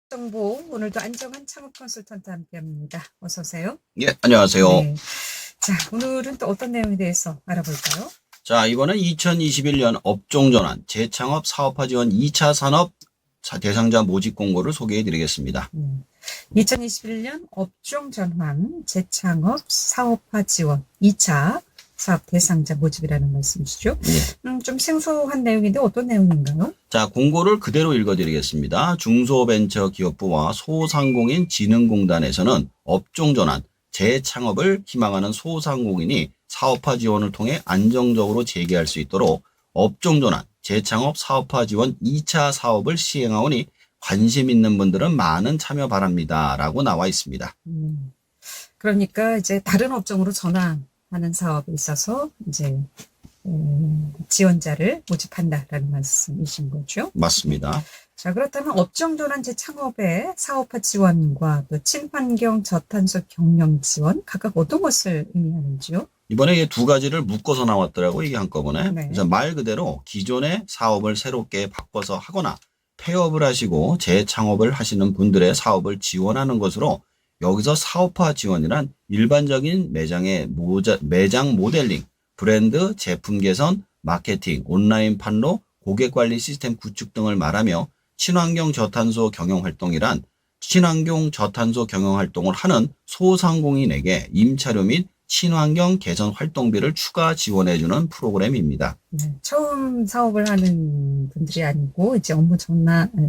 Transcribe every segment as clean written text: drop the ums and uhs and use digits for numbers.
정보 오늘도 안정환 창업 컨설턴트 함께합니다. 어서 오세요. 예, 안녕하세요. 네. 자, 오늘은 또 어떤 내용에 대해서 알아볼까요? 자, 이번엔 2021년 업종전환 재창업 사업화 지원 2차 산업 대상자 모집 공고를 소개해 드리겠습니다. 2021년 업종 전환 재창업 사업화 지원 2차 사업 대상자 모집이라는 말씀이시죠? 예. 좀 생소한 내용인데 어떤 내용인가요? 자, 공고를 그대로 읽어드리겠습니다. 중소벤처기업부와 소상공인 진흥공단에서는 업종전환 재창업을 희망하는 소상공인이 사업화 지원을 통해 안정적으로 재개할 수 있도록 업종전환 재창업 사업화 지원 2차 사업을 시행하오니 관심 있는 분들은 많은 참여 바랍니다. 라고 나와 있습니다. 그러니까 이제 다른 업종으로 전환하는 사업에 있어서 이제 지원자를 모집한다라는 말씀이신 거죠? 맞습니다. 자, 그렇다면 업종전환 재창업의 사업화 지원과 또 친환경 저탄소 경영 지원 각각 어떤 것을 의미하는지요? 이번에 두 가지를 묶어서 나왔더라고 이게 한꺼번에. 네. 그래서 말 그대로 기존의 사업을 새롭게 바꿔서 하거나 폐업을 하시고 재창업을 하시는 분들의 사업을 지원하는 것으로 여기서 사업화 지원이란 일반적인 매장 모델링, 브랜드, 제품 개선, 마케팅, 온라인 판로, 고객 관리 시스템 구축 등을 말하며 친환경 저탄소 경영 활동이란 친환경 저탄소 경영 활동을 하는 소상공인에게 임차료 및 친환경 개선 활동비를 추가 지원해주는 프로그램입니다. 네, 처음 사업을 하는 분들이 아니고 이제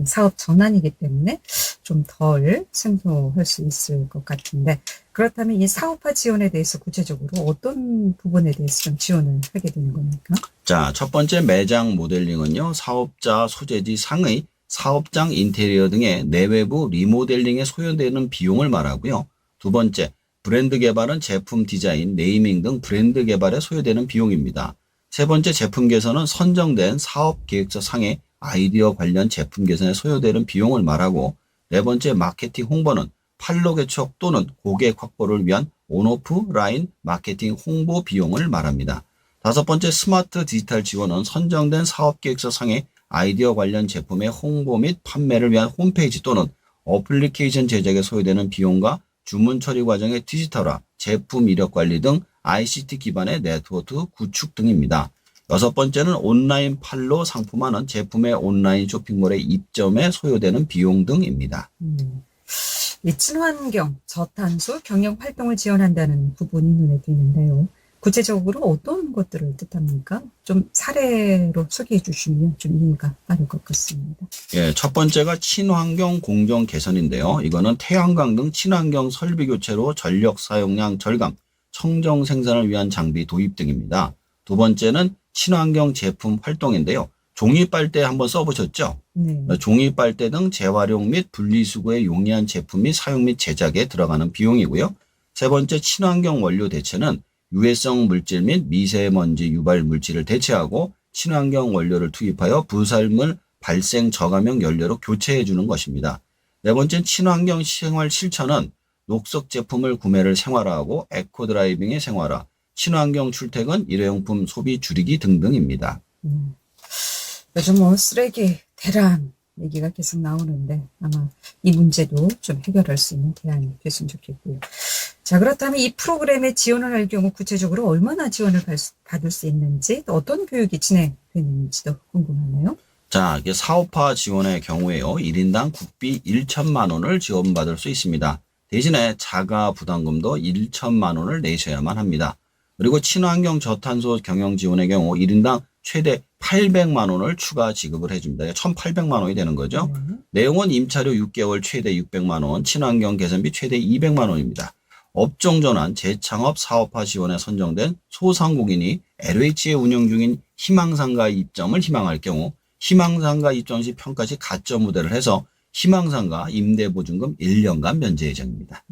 사업 전환이기 때문에 좀 덜 생소할 수 있을 것 같은데, 그렇다면 이 사업화 지원에 대해서 구체적으로 어떤 부분에 대해서 좀 지원을 하게 되는 겁니까? 자, 첫 번째 매장 모델링은요, 사업자 소재지 상의, 사업장 인테리어 등의 내외부 리모델링에 소요되는 비용을 말하고요. 두 번째, 브랜드 개발은 제품 디자인, 네이밍 등 브랜드 개발에 소요되는 비용입니다. 세 번째, 제품 개선은 선정된 사업 계획서 상의 아이디어 관련 제품 개선에 소요되는 비용을 말하고, 네 번째, 마케팅 홍보는 판로 개척 또는 고객 확보를 위한 온오프 라인 마케팅 홍보 비용을 말합니다. 다섯 번째, 스마트 디지털 지원은 선정된 사업 계획서 상의 아이디어 관련 제품의 홍보 및 판매를 위한 홈페이지 또는 어플리케이션 제작에 소요되는 비용과 주문 처리 과정의 디지털화, 제품 이력 관리 등 ICT 기반의 네트워크 구축 등입니다. 여섯 번째는 온라인 판로 상품화는 제품의 온라인 쇼핑몰의 입점에 소요되는 비용 등입니다. 이 친환경, 저탄소 경영 활동을 지원한다는 부분이 눈에 띄는데요. 구체적으로 어떤 것들을 뜻합니까? 좀 사례로 소개해 주시면 좀 이해가 빠를 것 같습니다. 예, 첫 번째가 친환경 공정 개선인데요. 이거는 태양광 등 친환경 설비 교체로 전력 사용량 절감, 청정 생산을 위한 장비 도입 등입니다. 두 번째는 친환경 제품 활동인데요. 종이 빨대 한번 써보셨죠? 네. 종이 빨대 등 재활용 및 분리수거에 용이한 제품 및 사용 및 제작에 들어가는 비용이고요. 세 번째, 친환경 원료 대체는 유해성 물질 및 미세먼지 유발 물질을 대체하고 친환경 원료를 투입하여 부살물 발생 저감형 연료로 교체해 주는 것입니다. 네 번째, 친환경 생활 실천은 녹색 제품을 구매를 생활화하고 에코 드라이빙의 생활화, 친환경 출퇴근, 일회용품 소비 줄이기 등등입니다. 요즘 쓰레기 대란 얘기가 계속 나오는데 아마 이 문제도 좀 해결할 수 있는 대안이 됐으면 좋겠고요. 자, 그렇다면 이 프로그램에 지원을 할 경우 구체적으로 얼마나 지원을 받을 수 있는지, 또 어떤 교육이 진행되는지도 궁금하네요. 자, 이게 사업화 지원의 경우에요. 1인당 국비 1천만 원을 지원받을 수 있습니다. 대신에 자가 부담금도 1천만 원을 내셔야만 합니다. 그리고 친환경 저탄소 경영 지원의 경우 1인당 최대 800만 원을 추가 지급을 해줍니다. 1,800만 원이 되는 거죠. 내용은 임차료 6개월 최대 600만 원, 친환경 개선비 최대 200만 원입니다. 업종전환 재창업 사업화 지원에 선정된 소상공인이 LH에 운영 중인 희망상가 입점을 희망할 경우 희망상가 입점 시 평가 시 가점 무대를 해서 희망상가 임대보증금 1년간 면제 예정입니다.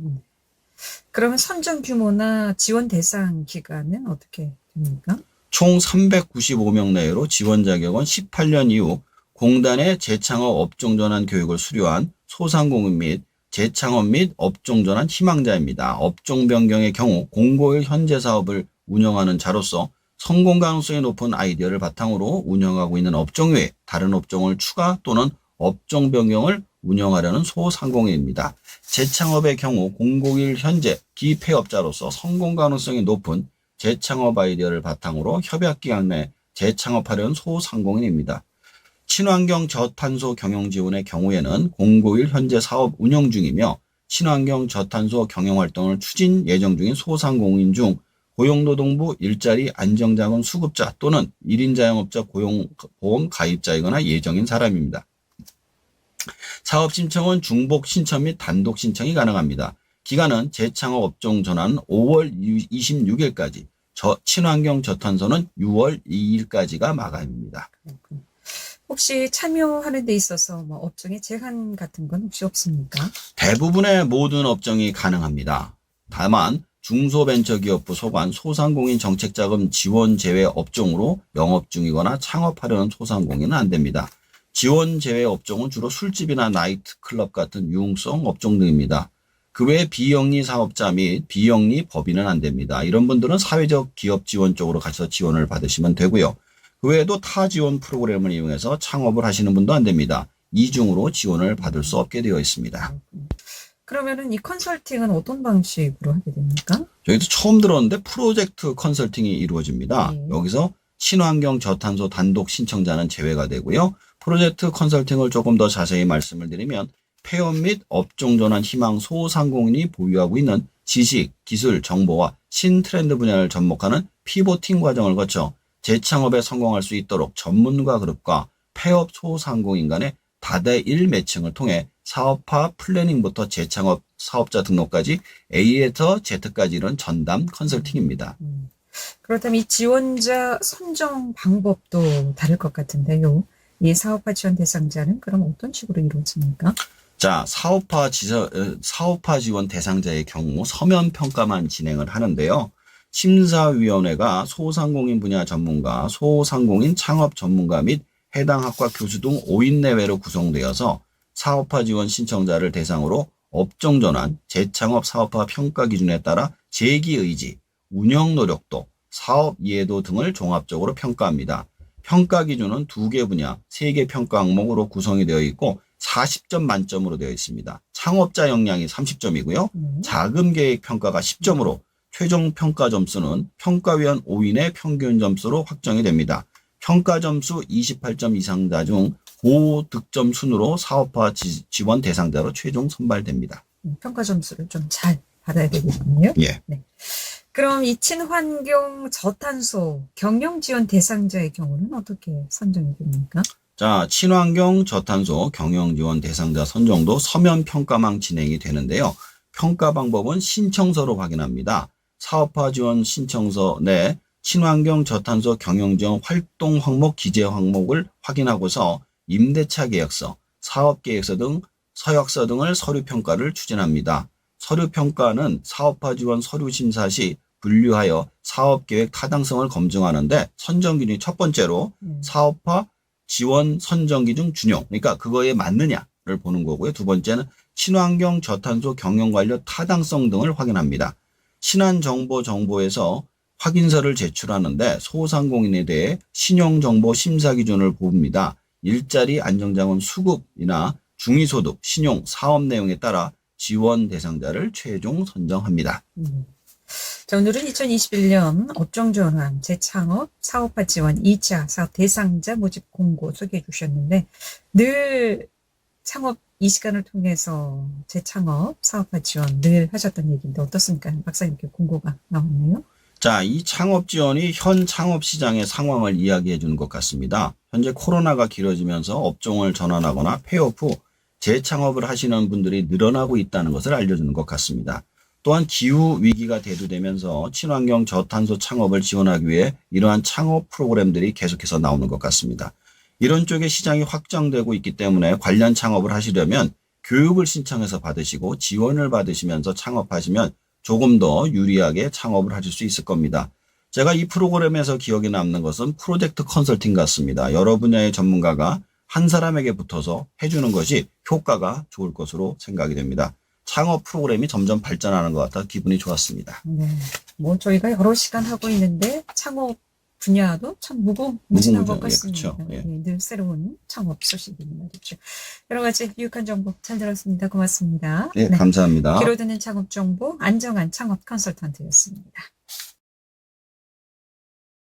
그러면 선정 규모나 지원 대상 기간은 어떻게 됩니까? 총 395명 내외로 지원 자격은 18년 이후 공단의 재창업 업종전환 교육을 수료한 소상공인 및 재창업 및 업종전환 희망자입니다. 업종 변경의 경우 공고일 현재 사업을 운영하는 자로서 성공 가능성이 높은 아이디어를 바탕으로 운영하고 있는 업종 외에 다른 업종을 추가 또는 업종 변경을 운영하려는 소상공인입니다. 재창업의 경우 001 현재 기폐업자로서 성공 가능성이 높은 재창업 아이디어를 바탕으로 협약기관 내 재창업하려는 소상공인입니다. 친환경 저탄소 경영 지원의 경우에는 001 현재 사업 운영 중이며 친환경 저탄소 경영 활동을 추진 예정 중인 소상공인 중 고용노동부 일자리 안정자금 수급자 또는 1인 자영업자 고용보험 가입자이거나 예정인 사람입니다. 사업 신청은 중복 신청 및 단독 신청이 가능합니다. 기간은 재창업 업종 전환 5월 26일까지, 친환경 저탄소는 6월 2일까지가 마감입니다. 그렇군요. 혹시 참여하는 데 있어서 뭐 업종의 제한 같은 건 혹시 없습니까? 대부분의 모든 업종이 가능합니다. 다만 중소벤처기업부 소관 소상공인 정책자금 지원 제외 업종으로 영업 중이거나 창업하려는 소상공인은 안 됩니다. 지원 제외 업종은 주로 술집이나 나이트클럽 같은 유흥성 업종 등입니다. 그 외에 비영리 사업자 및 비영리 법인은 안 됩니다. 이런 분들은 사회적 기업 지원 쪽으로 가셔서 지원을 받으시면 되고요. 그 외에도 타 지원 프로그램을 이용해서 창업을 하시는 분도 안 됩니다. 이중으로 지원을 받을 수 없게 되어 있습니다. 그러면은 이 컨설팅은 어떤 방식으로 하게 됩니까? 저희도 처음 들었는데 프로젝트 컨설팅이 이루어집니다. 네. 여기서 친환경 저탄소 단독 신청자는 제외가 되고요. 프로젝트 컨설팅을 조금 더 자세히 말씀을 드리면 폐업 및 업종 전환 희망 소상공인이 보유하고 있는 지식, 기술, 정보와 신트렌드 분야를 접목하는 피보팅 과정을 거쳐 재창업에 성공할 수 있도록 전문가 그룹과 폐업 소상공인 간의 다대일 매칭을 통해 사업화 플래닝부터 재창업 사업자 등록까지 A에서 Z까지 이런 전담 컨설팅입니다. 그렇다면 이 지원자 선정 방법도 다를 것 같은데요. 이 사업화 지원 대상자는 그럼 어떤 식으로 이루어집니까? 자, 사업화 지원 대상자의 경우 서면 평가만 진행을 하는데요. 심사위원회가 소상공인 분야 전문가, 소상공인 창업 전문가 및 해당 학과 교수 등 5인 내외로 구성되어서 사업화 지원 신청자를 대상으로 업종 전환, 재창업 사업화 평가 기준에 따라 재기 의지, 운영 노력도, 사업 이해도 등을 종합적으로 평가합니다. 평가 기준은 2개 분야, 3개 평가 항목으로 구성이 되어 있고 40점 만점으로 되어 있습니다. 창업자 역량이 30점이고요. 자금 계획 평가가 10점으로 최종 평가 점수는 평가위원 5인의 평균 점수로 확정이 됩니다. 평가 점수 28점 이상자 중 고득점 순으로 사업화 지원 대상자로 최종 선발됩니다. 평가 점수를 좀 잘 받아야 되겠군요. 예. 네. 그럼 이 친환경 저탄소 경영 지원 대상자의 경우는 어떻게 선정이 됩니까? 자, 친환경 저탄소 경영 지원 대상자 선정도 서면 평가망 진행이 되는데요. 평가 방법은 신청서로 확인합니다. 사업화 지원 신청서 내 친환경 저탄소 경영 지원 활동 항목 기재 항목을 확인하고서 임대차 계약서, 사업 계획서 등 서약서 등을 서류 평가를 추진합니다. 서류 평가는 사업화 지원 서류 심사 시 분류하여 사업 계획 타당성을 검증하는데 선정 기준이 첫 번째로 사업화 지원 선정 기준 준용, 그러니까 그거에 맞느냐를 보는 거고요. 두 번째는 친환경 저탄소 경영 관련 타당성 등을 확인합니다. 신한정보정보에서 확인서를 제출하는데 소상공인에 대해 신용정보 심사 기준을 봅니다. 일자리 안정자금 수급이나 중위소득, 신용, 사업 내용에 따라 지원 대상자를 최종 선정합니다. 자, 오늘은 2021년 업종 전환, 재창업, 사업화 지원 2차 사업 대상자 모집 공고 소개해 주셨는데 늘 창업 이 시간을 통해서 재창업, 사업화 지원 늘 하셨던 얘기인데 어떻습니까? 박사님께 공고가 나왔네요. 자, 이 창업 지원이 현 창업 시장의 상황을 이야기해 주는 것 같습니다. 현재 코로나가 길어지면서 업종을 전환하거나 폐업 후 재창업을 하시는 분들이 늘어나고 있다는 것을 알려주는 것 같습니다. 또한 기후 위기가 대두되면서 친환경 저탄소 창업을 지원하기 위해 이러한 창업 프로그램들이 계속해서 나오는 것 같습니다. 이런 쪽의 시장이 확장되고 있기 때문에 관련 창업을 하시려면 교육을 신청해서 받으시고 지원을 받으시면서 창업하시면 조금 더 유리하게 창업을 하실 수 있을 겁니다. 제가 이 프로그램에서 기억에 남는 것은 프로젝트 컨설팅 같습니다. 여러 분야의 전문가가 한 사람에게 붙어서 해주는 것이 효과가 좋을 것으로 생각이 됩니다. 창업 프로그램이 점점 발전하는 것 같아 기분이 좋았습니다. 네. 뭐 저희가 여러 시간 하고 있는데 창업 분야도 참 무궁무진한 것 무궁무진, 같습니다. 그렇죠. 예. 늘 새로운 창업 소식이 말이죠. 여러 가지 유익한 정보 잘 들었습니다. 고맙습니다. 네, 감사합니다. 귀로 듣는 창업 정보 안정한 창업 컨설턴트였습니다.